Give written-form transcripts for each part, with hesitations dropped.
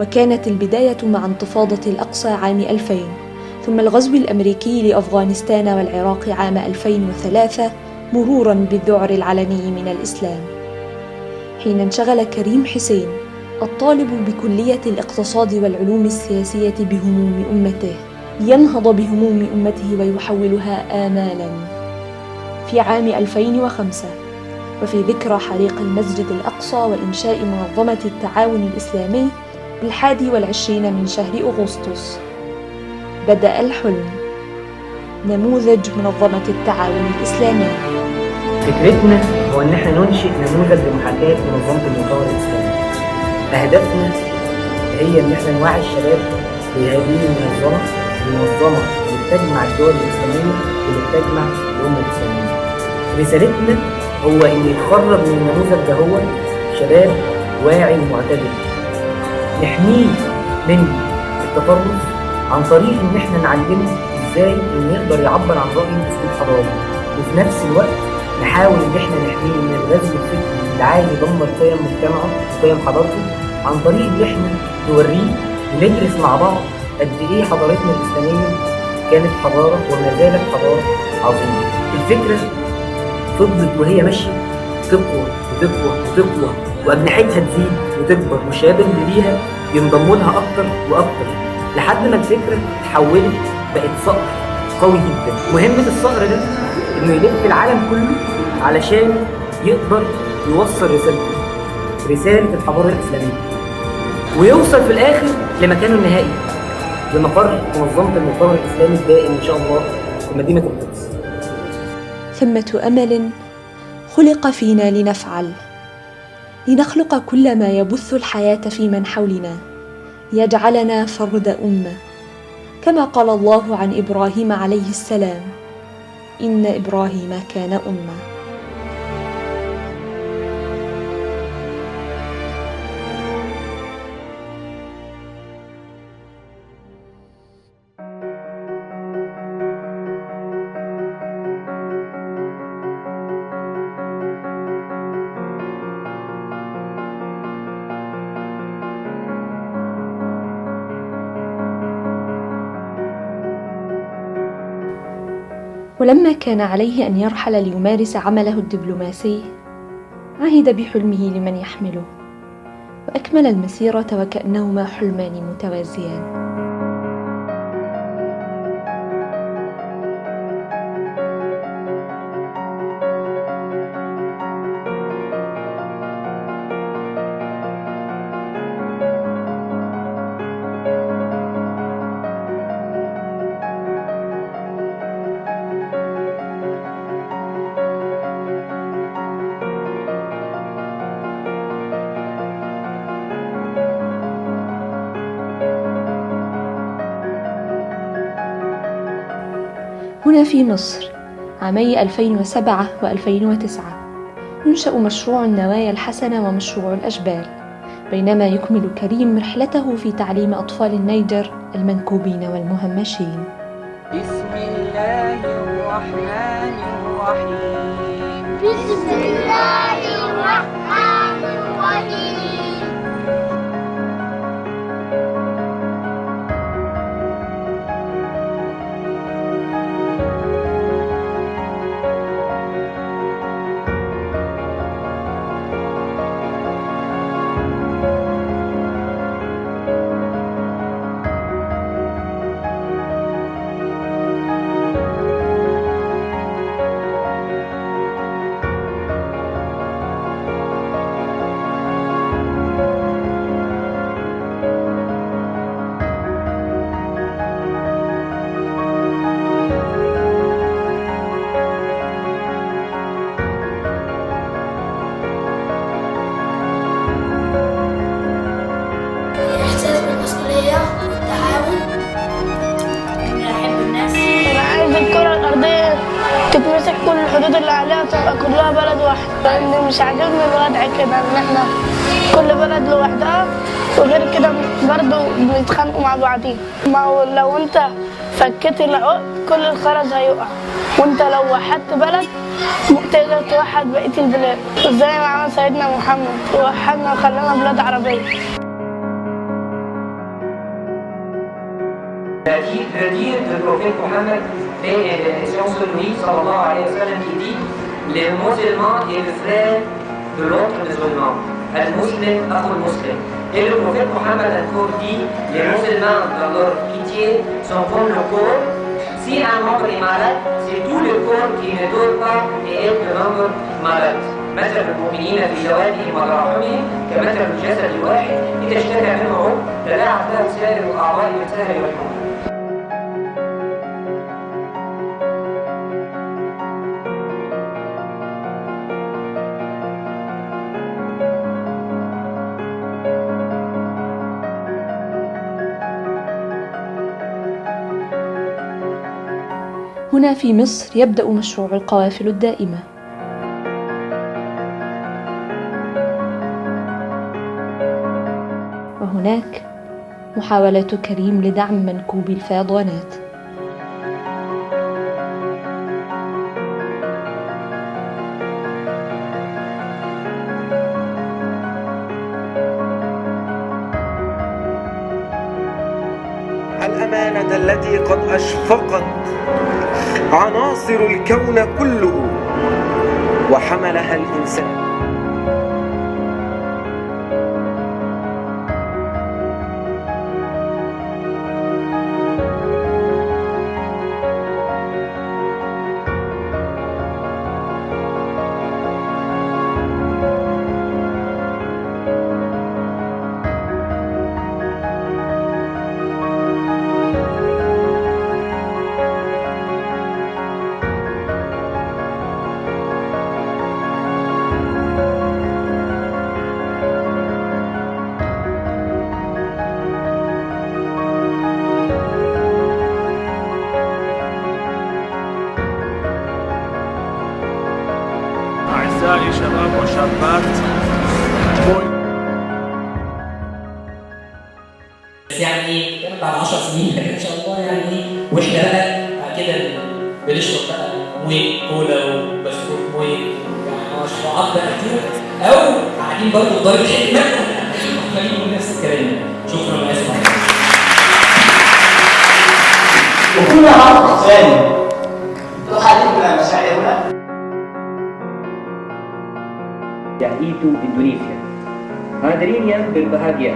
وكانت البداية مع انتفاضة الأقصى عام 2000، ثم الغزو الأمريكي لأفغانستان والعراق عام 2003، مروراً بالذعر العلني من الإسلام. حين انشغل كريم حسين الطالب بكلية الاقتصاد والعلوم السياسية بهموم أمته لينهض بهموم أمته ويحولها آمالاً، في عام 2005 وفي ذكرى حريق المسجد الأقصى وإنشاء منظمة التعاون الإسلامي ب21 من شهر أغسطس، بدأ الحلم، نموذج منظمة التعاون الإسلامي. فكرتنا هو إن احنا ننشئ نموذج لمحاكاة منظمة المؤتمر الإسلامي. أهدافنا هي إن احنا نوعي الشباب بهذه المنظمة اللي بتجمع الدول الإسلامية واللي بتجمع الأمة الإسلامية. رسالتنا هو إن يتخرج من النموذج ده هو شباب واعي ومعتدل، نحميه من التطرف عن طريق إن احنا نعلمه إزاي إن يقدر يعبر عن رأيه بأسلوب حضاري، وفي نفس الوقت نحاول إن احنا نحميه من الغزو الفكري اللي عايز يدمر قيم مجتمعه وقيم حضارته، عن طريق إن احنا نوريه وندرس مع بعض قد إيه حضارتنا الإسلامية كانت حضارة وما زالت حضارة عظيمة. الفكرة فضلت وهي ماشية تقوى وتقوى وتقوى وأجنحتها تزيد وتكبر، والشباب اللي ليها ينضموا لها أكتر وأكتر، لحد ما الفكرة اتحولت بقت صقر قوي جدا. مهمة الصقر ده إنه يلف العالم كله علشان يقدر يوصل رسالته، رسالة الحضارة الإسلامية، ويوصل في الآخر لمكانه النهائي بمقر منظمة المؤتمر الإسلامي الدائم إن شاء الله في مدينة القدس. ثمة أمل خلق فينا لنفعل، لنخلق كل ما يبث الحياة في من حولنا، يجعلنا فرد أمة، كما قال الله عن إبراهيم عليه السلام: إن إبراهيم كان أمة. ولما كان عليه أن يرحل ليمارس عمله الدبلوماسي، عهد بحلمه لمن يحمله، وأكمل المسيرة وكأنهما حلمان متوازيان. هنا في مصر عامي 2007 و2009 ينشأ مشروع النوايا الحسنة ومشروع الأشبال، بينما يكمل كريم رحلته في تعليم أطفال النيجر المنكوبين والمهمشين. بسم الله الرحمن الرحيم. بسم الله الرحمن الرحيم. تتمسح كل الحدود اللي عليها تبقى كلها بلد واحد، لأن مش عاجبني الوضع كده إن احنا كل بلد لوحدها، وغير كده برضه بنتخانقوا مع بعضين. ما هو لو انت فكيت العقد كل الخرز هيقع، وانت لو وحدت بلد تقدر توحد بقية البلاد، زي ما عمل سيدنا محمد ووحدنا وخلانا بلاد عربية. Le dire du prophète Mohammed et sur lui, sallallahu alayhi wa sallam, qui dit les musulmans est le frère de l'autre musulman. Al-Muslim, Akhul-Muslim. Et le prophète Mohammed a encore dit les musulmans, dans leur pitié, sont comme le corps. Si un membre est malade, c'est tout le corps qui ne dort pas et est le membre malade. مثل المؤمنين في جوادهم وتراحمهم كمثل الجسد الواحد إذا اشتكى منه عضو تداعت له سائر الأعضاء بالسهر والحمى. هنا في مصر يبدأ مشروع القوافل الدائمة. وهناك محاولة كريم لدعم منكوب الفيضانات. الأمانة التي قد أشفقت عناصر الكون كله وحملها الإنسان. أعزائي شباب وشابات، يعني بعد 10 سنين ان شاء الله يعني واحنا بقى كده بنشرب بقى مويه كولا وبسكوت مويه يعني مشروعات بقى كتير او قاعدين برضه في دار الحكمه محتاجين نفس الكلام. شكرا واسف. وكل عرض ثاني تحدثنا مشاعرنا. Yaitu Indonesia. Hadirin yang berbahagia.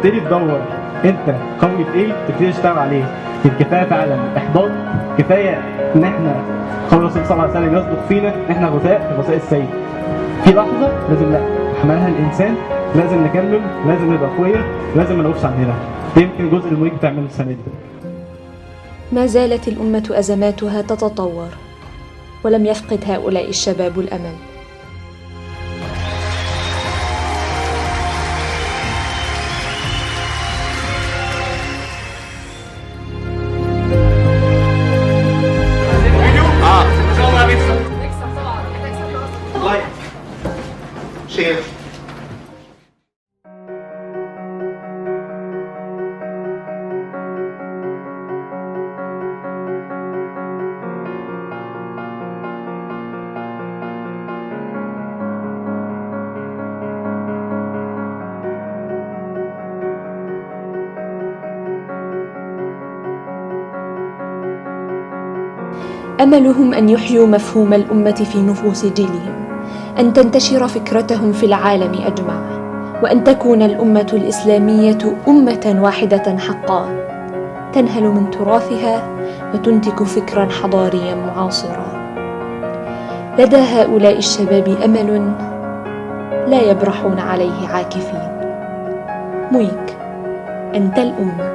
تبتدي تدور انت قوي في ايه تبتدي تشتغل عليه. الكفايه فعلا احباط، كفايه ان احنا قول الرسول صلى الله عليه وسلم يصدق فينا ان احنا غثاء السيل. في لحظه لازم لا حملها الانسان، لازم نكمل، لازم نبقى قويه، لازم ما نقفش عندنا. يمكن جزء المريض بتعمله السنه دي. ما زالت الأمة أزماتها تتطور، ولم يفقد هؤلاء الشباب الأمل. شير أملهم أن يحيوا مفهوم الأمة في نفوس جيلهم، أن تنتشر فكرتهم في العالم أجمع، وأن تكون الأمة الإسلامية أمة واحدة حقا، تنهل من تراثها وتنتج فكرا حضاريا معاصرا. لدى هؤلاء الشباب أمل لا يبرحون عليه عاكفين. مويك، أنت الأمة.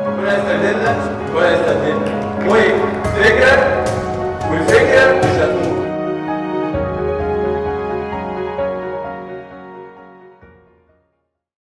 ربنا يستخدمنا ويستخدمنا. مويك، فكرة